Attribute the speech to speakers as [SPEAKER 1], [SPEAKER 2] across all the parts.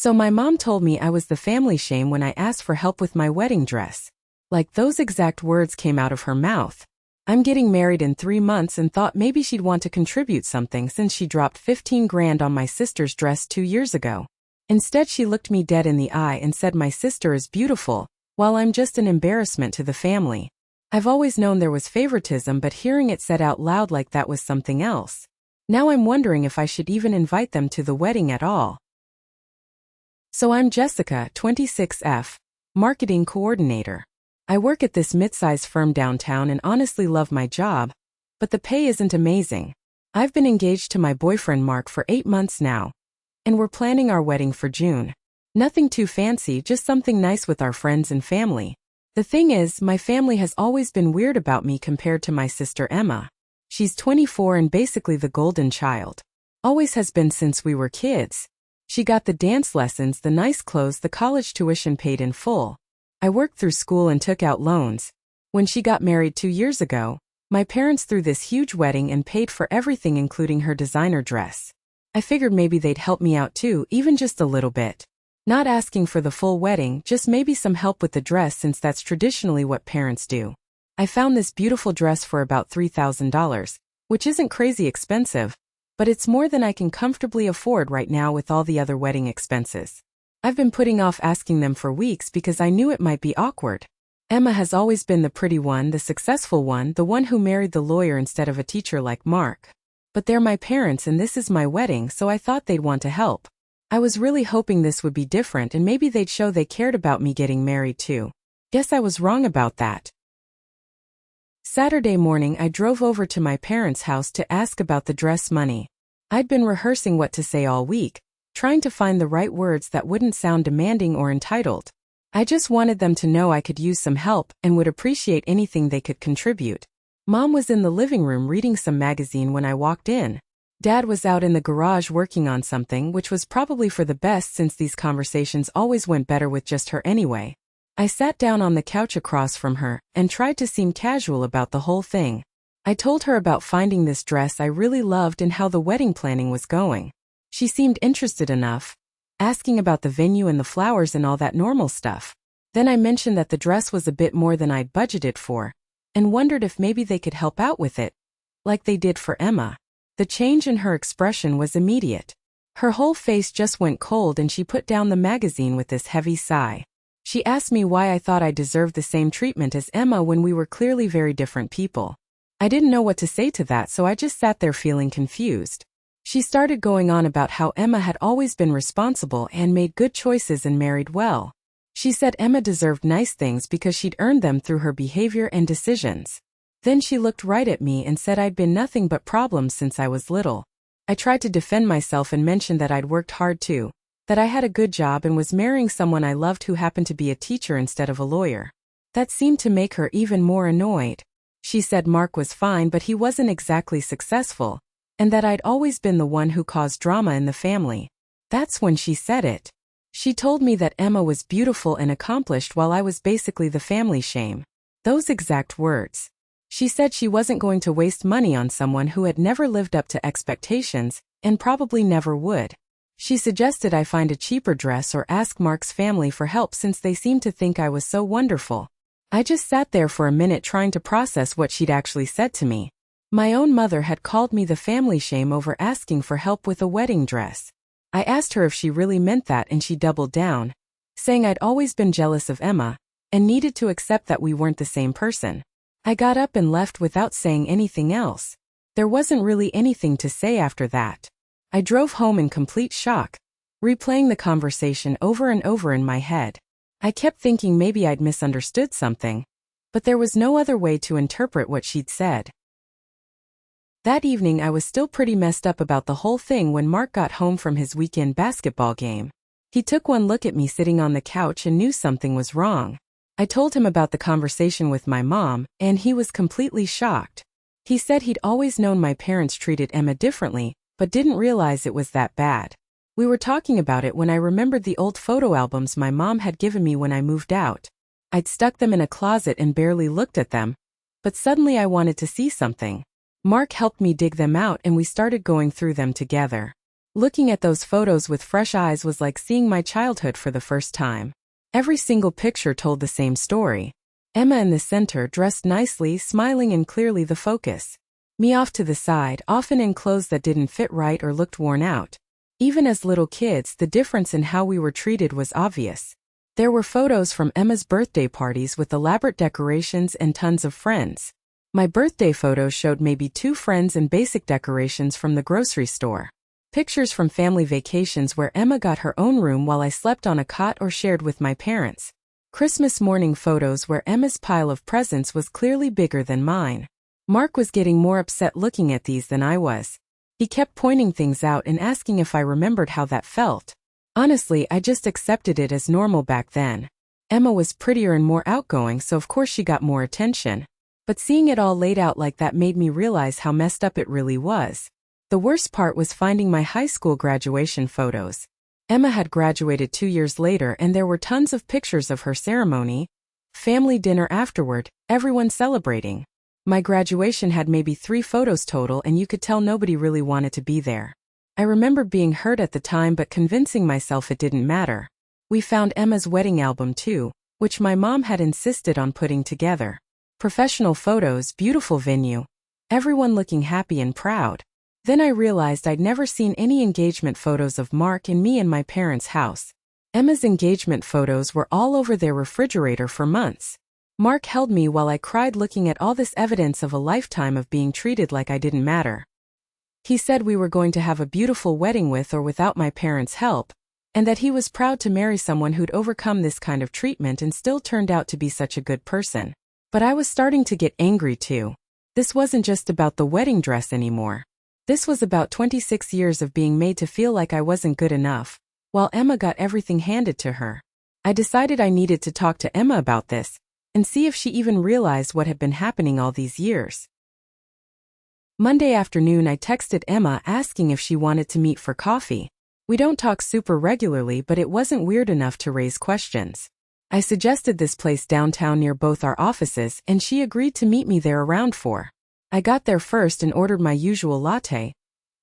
[SPEAKER 1] So my mom told me I was the family shame when I asked for help with my wedding dress. Like those exact words came out of her mouth. I'm getting married in 3 months and thought maybe she'd want to contribute something since she dropped 15 grand on my sister's dress 2 years ago. Instead, she looked me dead in the eye and said my sister is beautiful, while I'm just an embarrassment to the family. I've always known there was favoritism, but hearing it said out loud like that was something else. Now I'm wondering if I should even invite them to the wedding at all. So I'm Jessica, 26F, marketing coordinator. I work at this mid-size firm downtown and honestly love my job, but the pay isn't amazing. I've been engaged to my boyfriend Mark for 8 months now, and we're planning our wedding for June. Nothing too fancy, just something nice with our friends and family. The thing is, my family has always been weird about me compared to my sister Emma. She's 24 and basically the golden child. Always has been since we were kids. She got the dance lessons, the nice clothes, the college tuition paid in full. I worked through school and took out loans. When she got married 2 years ago, my parents threw this huge wedding and paid for everything including her designer dress. I figured maybe they'd help me out too, even just a little bit. Not asking for the full wedding, just maybe some help with the dress since that's traditionally what parents do. I found this beautiful dress for about $3,000, which isn't crazy expensive, but it's more than I can comfortably afford right now with all the other wedding expenses. I've been putting off asking them for weeks because I knew it might be awkward. Emma has always been the pretty one, the successful one, the one who married the lawyer instead of a teacher like Mark. But they're my parents and this is my wedding, so I thought they'd want to help. I was really hoping this would be different and maybe they'd show they cared about me getting married too. Guess I was wrong about that. Saturday morning I drove over to my parents' house to ask about the dress money. I'd been rehearsing what to say all week, trying to find the right words that wouldn't sound demanding or entitled. I just wanted them to know I could use some help and would appreciate anything they could contribute. Mom was in the living room reading some magazine when I walked in. Dad was out in the garage working on something, which was probably for the best since these conversations always went better with just her anyway. I sat down on the couch across from her and tried to seem casual about the whole thing. I told her about finding this dress I really loved and how the wedding planning was going. She seemed interested enough, asking about the venue and the flowers and all that normal stuff. Then I mentioned that the dress was a bit more than I'd budgeted for, and wondered if maybe they could help out with it, like they did for Emma. The change in her expression was immediate. Her whole face just went cold and she put down the magazine with this heavy sigh. She asked me why I thought I deserved the same treatment as Emma when we were clearly very different people. I didn't know what to say to that, so I just sat there feeling confused. She started going on about how Emma had always been responsible and made good choices and married well. She said Emma deserved nice things because she'd earned them through her behavior and decisions. Then she looked right at me and said I'd been nothing but problems since I was little. I tried to defend myself and mentioned that I'd worked hard too, that I had a good job and was marrying someone I loved who happened to be a teacher instead of a lawyer. That seemed to make her even more annoyed. She said Mark was fine but he wasn't exactly successful, and that I'd always been the one who caused drama in the family. That's when she said it. She told me that Emma was beautiful and accomplished while I was basically the family shame. Those exact words. She said she wasn't going to waste money on someone who had never lived up to expectations, and probably never would. She suggested I find a cheaper dress or ask Mark's family for help since they seemed to think I was so wonderful. I just sat there for a minute trying to process what she'd actually said to me. My own mother had called me the family shame over asking for help with a wedding dress. I asked her if she really meant that and she doubled down, saying I'd always been jealous of Emma, and needed to accept that we weren't the same person. I got up and left without saying anything else. There wasn't really anything to say after that. I drove home in complete shock, replaying the conversation over and over in my head. I kept thinking maybe I'd misunderstood something, but there was no other way to interpret what she'd said. That evening I was still pretty messed up about the whole thing when Mark got home from his weekend basketball game. He took one look at me sitting on the couch and knew something was wrong. I told him about the conversation with my mom, and he was completely shocked. He said he'd always known my parents treated Emma differently, but didn't realize it was that bad. We were talking about it when I remembered the old photo albums my mom had given me when I moved out. I'd stuck them in a closet and barely looked at them, but suddenly I wanted to see something. Mark helped me dig them out and we started going through them together. Looking at those photos with fresh eyes was like seeing my childhood for the first time. Every single picture told the same story. Emma in the center, dressed nicely, smiling and clearly the focus. Me off to the side, often in clothes that didn't fit right or looked worn out. Even as little kids, the difference in how we were treated was obvious. There were photos from Emma's birthday parties with elaborate decorations and tons of friends. My birthday photos showed maybe 2 friends and basic decorations from the grocery store. Pictures from family vacations where Emma got her own room while I slept on a cot or shared with my parents. Christmas morning photos where Emma's pile of presents was clearly bigger than mine. Mark was getting more upset looking at these than I was. He kept pointing things out and asking if I remembered how that felt. Honestly, I just accepted it as normal back then. Emma was prettier and more outgoing, so of course she got more attention. But seeing it all laid out like that made me realize how messed up it really was. The worst part was finding my high school graduation photos. Emma had graduated 2 years later and there were tons of pictures of her ceremony, family dinner afterward, everyone celebrating. My graduation had maybe 3 photos total and you could tell nobody really wanted to be there. I remember being hurt at the time but convincing myself it didn't matter. We found Emma's wedding album too, which my mom had insisted on putting together. Professional photos, beautiful venue. Everyone looking happy and proud. Then I realized I'd never seen any engagement photos of Mark and me in my parents' house. Emma's engagement photos were all over their refrigerator for months. Mark held me while I cried looking at all this evidence of a lifetime of being treated like I didn't matter. He said we were going to have a beautiful wedding with or without my parents' help, and that he was proud to marry someone who'd overcome this kind of treatment and still turned out to be such a good person. But I was starting to get angry too. This wasn't just about the wedding dress anymore. This was about 26 years of being made to feel like I wasn't good enough, while Emma got everything handed to her. I decided I needed to talk to Emma about this, and see if she even realized what had been happening all these years. Monday afternoon I texted Emma asking if she wanted to meet for coffee. We don't talk super regularly but it wasn't weird enough to raise questions. I suggested this place downtown near both our offices and she agreed to meet me there around 4. I got there first and ordered my usual latte,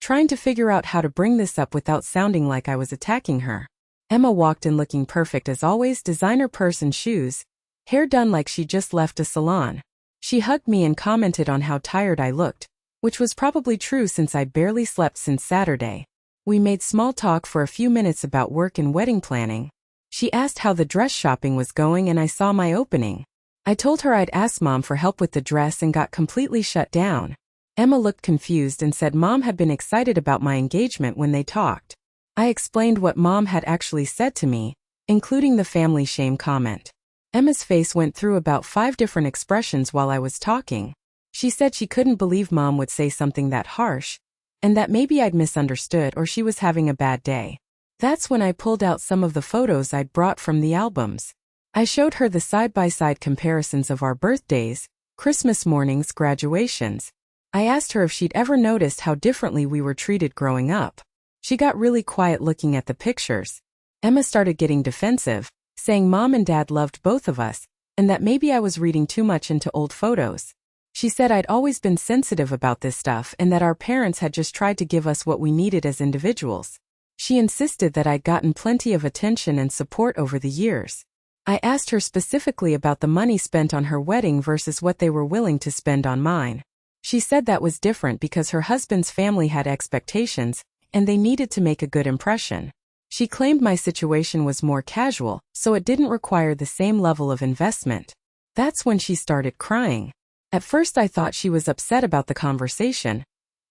[SPEAKER 1] trying to figure out how to bring this up without sounding like I was attacking her. Emma walked in looking perfect as always, designer purse and shoes, hair done like she just left a salon. She hugged me and commented on how tired I looked, which was probably true since I barely slept since Saturday. We made small talk for a few minutes about work and wedding planning. She asked how the dress shopping was going and I saw my opening. I told her I'd asked Mom for help with the dress and got completely shut down. Emma looked confused and said Mom had been excited about my engagement when they talked. I explained what Mom had actually said to me, including the family shame comment. Emma's face went through about 5 different expressions while I was talking. She said she couldn't believe Mom would say something that harsh, and that maybe I'd misunderstood or she was having a bad day. That's when I pulled out some of the photos I'd brought from the albums. I showed her the side-by-side comparisons of our birthdays, Christmas mornings, graduations. I asked her if she'd ever noticed how differently we were treated growing up. She got really quiet looking at the pictures. Emma started getting defensive, saying Mom and Dad loved both of us, and that maybe I was reading too much into old photos. She said I'd always been sensitive about this stuff and that our parents had just tried to give us what we needed as individuals. She insisted that I'd gotten plenty of attention and support over the years. I asked her specifically about the money spent on her wedding versus what they were willing to spend on mine. She said that was different because her husband's family had expectations, and they needed to make a good impression. She claimed my situation was more casual, so it didn't require the same level of investment. That's when she started crying. At first I thought she was upset about the conversation,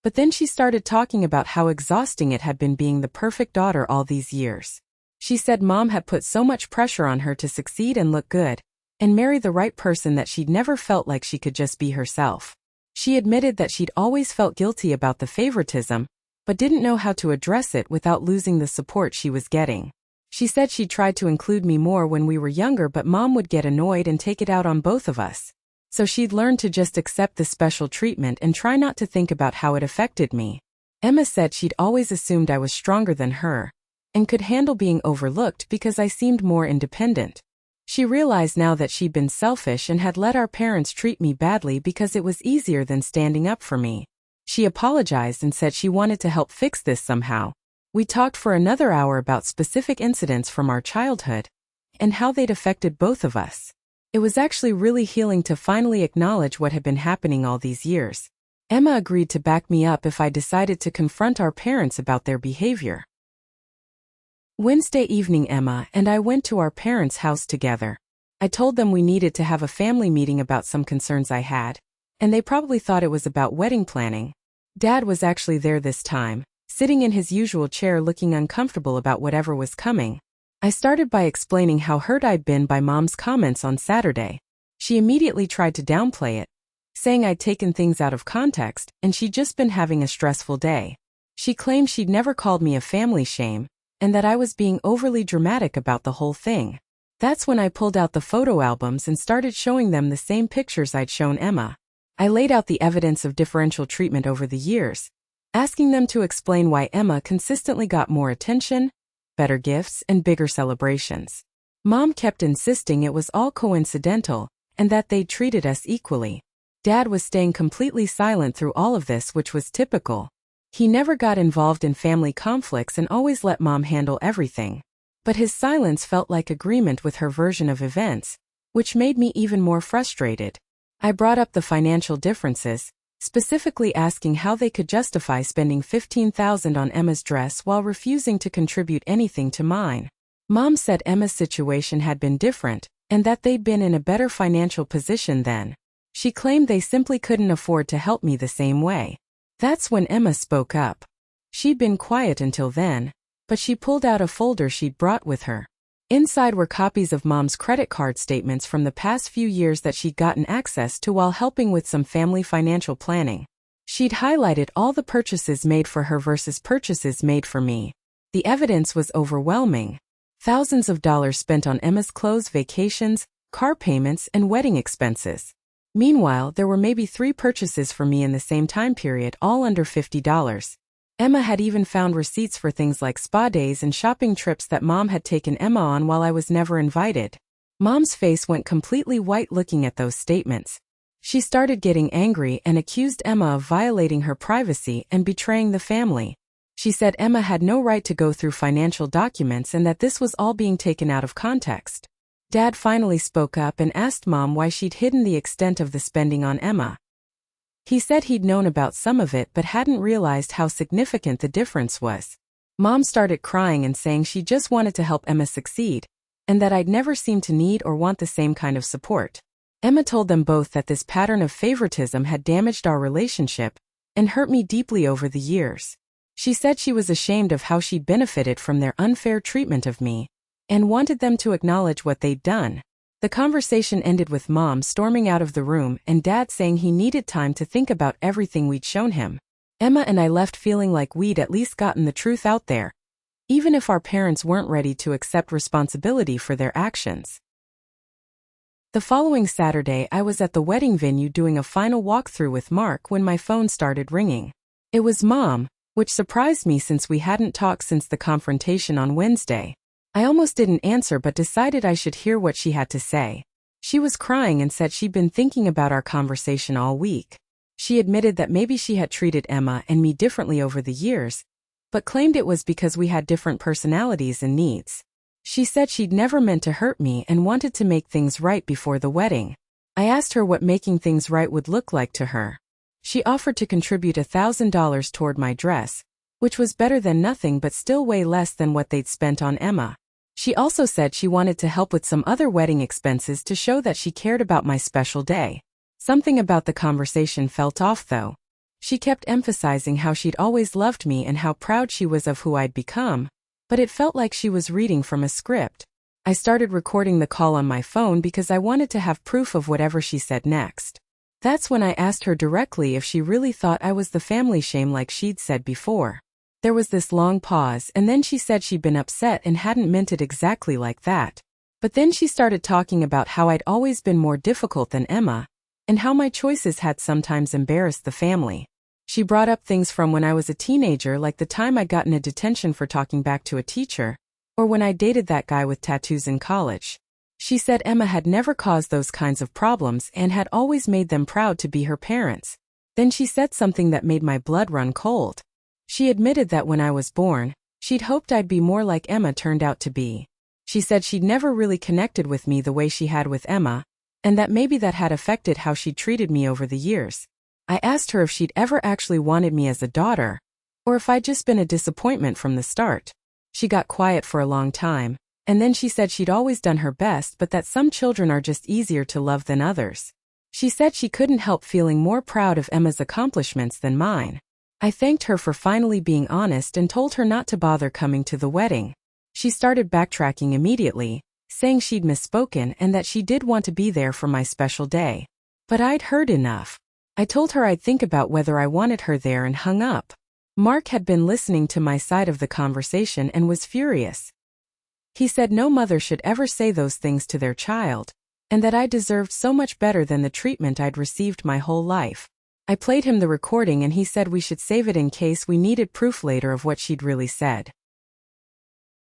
[SPEAKER 1] but then she started talking about how exhausting it had been being the perfect daughter all these years. She said Mom had put so much pressure on her to succeed and look good, and marry the right person that she'd never felt like she could just be herself. She admitted that she'd always felt guilty about the favoritism, but didn't know how to address it without losing the support she was getting. She said she tried to include me more when we were younger but Mom would get annoyed and take it out on both of us. So she'd learned to just accept the special treatment and try not to think about how it affected me. Emma said she'd always assumed I was stronger than her, and could handle being overlooked because I seemed more independent. She realized now that she'd been selfish and had let our parents treat me badly because it was easier than standing up for me. She apologized and said she wanted to help fix this somehow. We talked for another hour about specific incidents from our childhood and how they'd affected both of us. It was actually really healing to finally acknowledge what had been happening all these years. Emma agreed to back me up if I decided to confront our parents about their behavior. Wednesday evening, Emma and I went to our parents' house together. I told them we needed to have a family meeting about some concerns I had, and they probably thought it was about wedding planning. Dad was actually there this time, sitting in his usual chair looking uncomfortable about whatever was coming. I started by explaining how hurt I'd been by Mom's comments on Saturday. She immediately tried to downplay it, saying I'd taken things out of context and she'd just been having a stressful day. She claimed she'd never called me a family shame, and that I was being overly dramatic about the whole thing. That's when I pulled out the photo albums and started showing them the same pictures I'd shown Emma. I laid out the evidence of differential treatment over the years, asking them to explain why Emma consistently got more attention, better gifts, and bigger celebrations. Mom kept insisting it was all coincidental and that they'd treated us equally. Dad was staying completely silent through all of this, which was typical. He never got involved in family conflicts and always let Mom handle everything. But his silence felt like agreement with her version of events, which made me even more frustrated. I brought up the financial differences, specifically asking how they could justify spending $15,000 on Emma's dress while refusing to contribute anything to mine. Mom said Emma's situation had been different, and that they'd been in a better financial position then. She claimed they simply couldn't afford to help me the same way. That's when Emma spoke up. She'd been quiet until then, but she pulled out a folder she'd brought with her. Inside were copies of Mom's credit card statements from the past few years that she'd gotten access to while helping with some family financial planning. She'd highlighted all the purchases made for her versus purchases made for me. The evidence was overwhelming. Thousands of dollars spent on Emma's clothes, vacations, car payments, and wedding expenses. Meanwhile, there were maybe 3 purchases for me in the same time period, all under $50. Emma had even found receipts for things like spa days and shopping trips that Mom had taken Emma on while I was never invited. Mom's face went completely white looking at those statements. She started getting angry and accused Emma of violating her privacy and betraying the family. She said Emma had no right to go through financial documents and that this was all being taken out of context. Dad finally spoke up and asked Mom why she'd hidden the extent of the spending on Emma. He said he'd known about some of it but hadn't realized how significant the difference was. Mom started crying and saying she just wanted to help Emma succeed, and that I'd never seemed to need or want the same kind of support. Emma told them both that this pattern of favoritism had damaged our relationship and hurt me deeply over the years. She said she was ashamed of how she'd benefited from their unfair treatment of me and wanted them to acknowledge what they'd done. The conversation ended with Mom storming out of the room and Dad saying he needed time to think about everything we'd shown him. Emma and I left feeling like we'd at least gotten the truth out there, even if our parents weren't ready to accept responsibility for their actions. The following Saturday, I was at the wedding venue doing a final walkthrough with Mark when my phone started ringing. It was Mom, which surprised me since we hadn't talked since the confrontation on Wednesday. I almost didn't answer but decided I should hear what she had to say. She was crying and said she'd been thinking about our conversation all week. She admitted that maybe she had treated Emma and me differently over the years, but claimed it was because we had different personalities and needs. She said she'd never meant to hurt me and wanted to make things right before the wedding. I asked her what making things right would look like to her. She offered to contribute $1,000 toward my dress, which was better than nothing but still way less than what they'd spent on Emma. She also said she wanted to help with some other wedding expenses to show that she cared about my special day. Something about the conversation felt off though. She kept emphasizing how she'd always loved me and how proud she was of who I'd become, but it felt like she was reading from a script. I started recording the call on my phone because I wanted to have proof of whatever she said next. That's when I asked her directly if she really thought I was the family shame like she'd said before. There was this long pause and then she said she'd been upset and hadn't meant it exactly like that. But then she started talking about how I'd always been more difficult than Emma, and how my choices had sometimes embarrassed the family. She brought up things from when I was a teenager, like the time I got in a detention for talking back to a teacher, or when I dated that guy with tattoos in college. She said Emma had never caused those kinds of problems and had always made them proud to be her parents. Then she said something that made my blood run cold. She admitted that when I was born, She'd hoped I'd be more like Emma turned out to be. She said she'd never really connected with me the way she had with Emma, and that maybe that had affected how she treated me over the years. I asked her if she'd ever actually wanted me as a daughter, or if I'd just been a disappointment from the start. She got quiet for a long time, and then she said she'd always done her best but that some children are just easier to love than others. She said she couldn't help feeling more proud of Emma's accomplishments than mine. I thanked her for finally being honest and told her not to bother coming to the wedding. She started backtracking immediately, saying she'd misspoken and that she did want to be there for my special day. But I'd heard enough. I told her I'd think about whether I wanted her there and hung up. Mark had been listening to my side of the conversation and was furious. He said no mother should ever say those things to their child, and that I deserved so much better than the treatment I'd received my whole life. I played him the recording and he said we should save it in case we needed proof later of what she'd really said.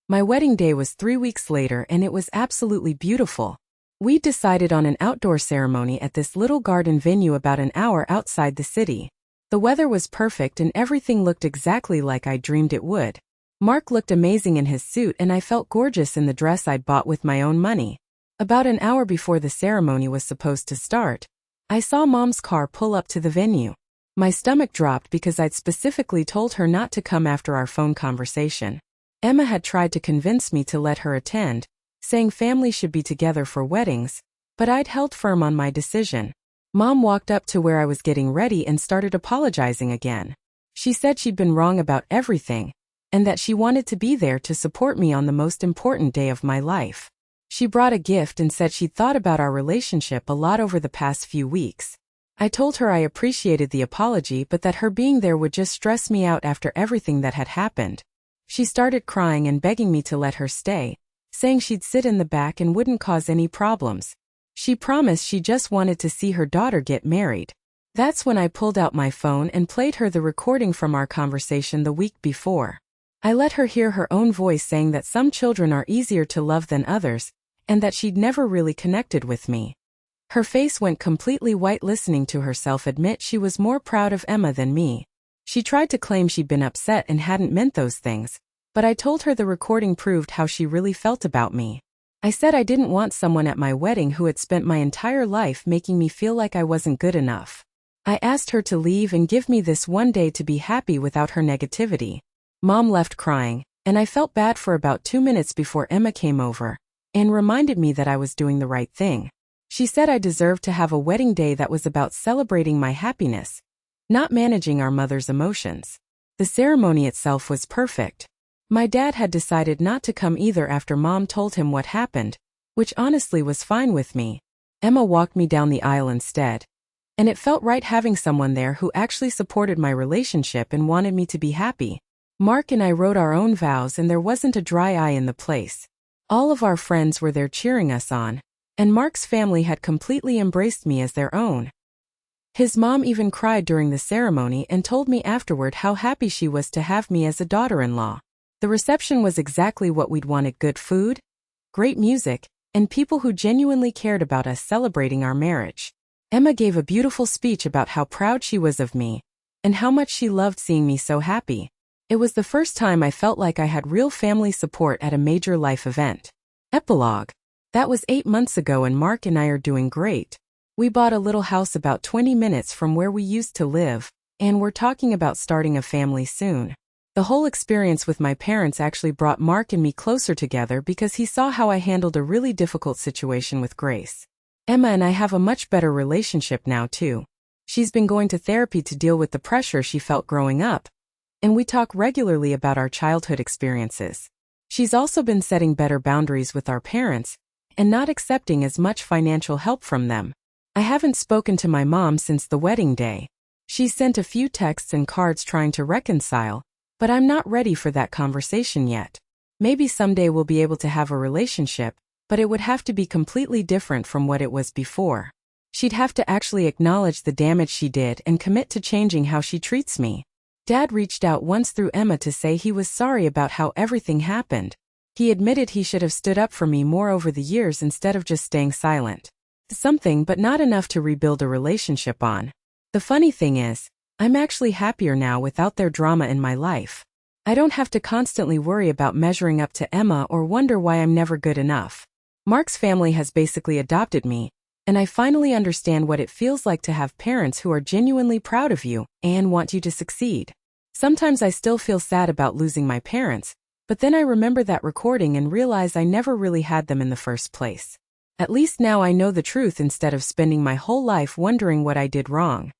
[SPEAKER 1] My wedding day was 3 weeks later and it was absolutely beautiful. We decided on an outdoor ceremony at this little garden venue about an hour outside the city. The weather was perfect and everything looked exactly like I dreamed it would. Mark looked amazing in his suit and I felt gorgeous in the dress I'd bought with my own money. About an hour before the ceremony was supposed to start, I saw Mom's car pull up to the venue. My stomach dropped because I'd specifically told her not to come after our phone conversation. Emma had tried to convince me to let her attend, saying families should be together for weddings, but I'd held firm on my decision. Mom walked up to where I was getting ready and started apologizing again. She said she'd been wrong about everything, and that she wanted to be there to support me on the most important day of my life. She brought a gift and said she'd thought about our relationship a lot over the past few weeks. I told her I appreciated the apology but that her being there would just stress me out after everything that had happened. She started crying and begging me to let her stay, saying she'd sit in the back and wouldn't cause any problems. She promised she just wanted to see her daughter get married. That's when I pulled out my phone and played her the recording from our conversation the week before. I let her hear her own voice saying that some children are easier to love than others, and that she'd never really connected with me. Her face went completely white listening to herself admit she was more proud of Emma than me. She tried to claim she'd been upset and hadn't meant those things, but I told her the recording proved how she really felt about me. I said I didn't want someone at my wedding who had spent my entire life making me feel like I wasn't good enough. I asked her to leave and give me this one day to be happy without her negativity. Mom left crying, and I felt bad for about 2 minutes before Emma came over and reminded me that I was doing the right thing. She said I deserved to have a wedding day that was about celebrating my happiness, not managing our mother's emotions. The ceremony itself was perfect. My dad had decided not to come either after Mom told him what happened, which honestly was fine with me. Emma walked me down the aisle instead, and it felt right having someone there who actually supported my relationship and wanted me to be happy. Mark and I wrote our own vows and there wasn't a dry eye in the place. All of our friends were there cheering us on, and Mark's family had completely embraced me as their own. His mom even cried during the ceremony and told me afterward how happy she was to have me as a daughter-in-law. The reception was exactly what we'd wanted: good food, great music, and people who genuinely cared about us celebrating our marriage. Emma gave a beautiful speech about how proud she was of me, and how much she loved seeing me so happy. It was the first time I felt like I had real family support at a major life event. Epilogue. That was 8 months ago and Mark and I are doing great. We bought a little house about 20 minutes from where we used to live, and we're talking about starting a family soon. The whole experience with my parents actually brought Mark and me closer together because he saw how I handled a really difficult situation with Grace. Emma and I have a much better relationship now too. She's been going to therapy to deal with the pressure she felt growing up, and we talk regularly about our childhood experiences. She's also been setting better boundaries with our parents, and not accepting as much financial help from them. I haven't spoken to my mom since the wedding day. She's sent a few texts and cards trying to reconcile, but I'm not ready for that conversation yet. Maybe someday we'll be able to have a relationship, but it would have to be completely different from what it was before. She'd have to actually acknowledge the damage she did and commit to changing how she treats me. Dad reached out once through Emma to say he was sorry about how everything happened. He admitted he should have stood up for me more over the years instead of just staying silent. Something, but not enough to rebuild a relationship on. The funny thing is, I'm actually happier now without their drama in my life. I don't have to constantly worry about measuring up to Emma or wonder why I'm never good enough. Mark's family has basically adopted me, and I finally understand what it feels like to have parents who are genuinely proud of you and want you to succeed. Sometimes I still feel sad about losing my parents, but then I remember that recording and realize I never really had them in the first place. At least now I know the truth instead of spending my whole life wondering what I did wrong.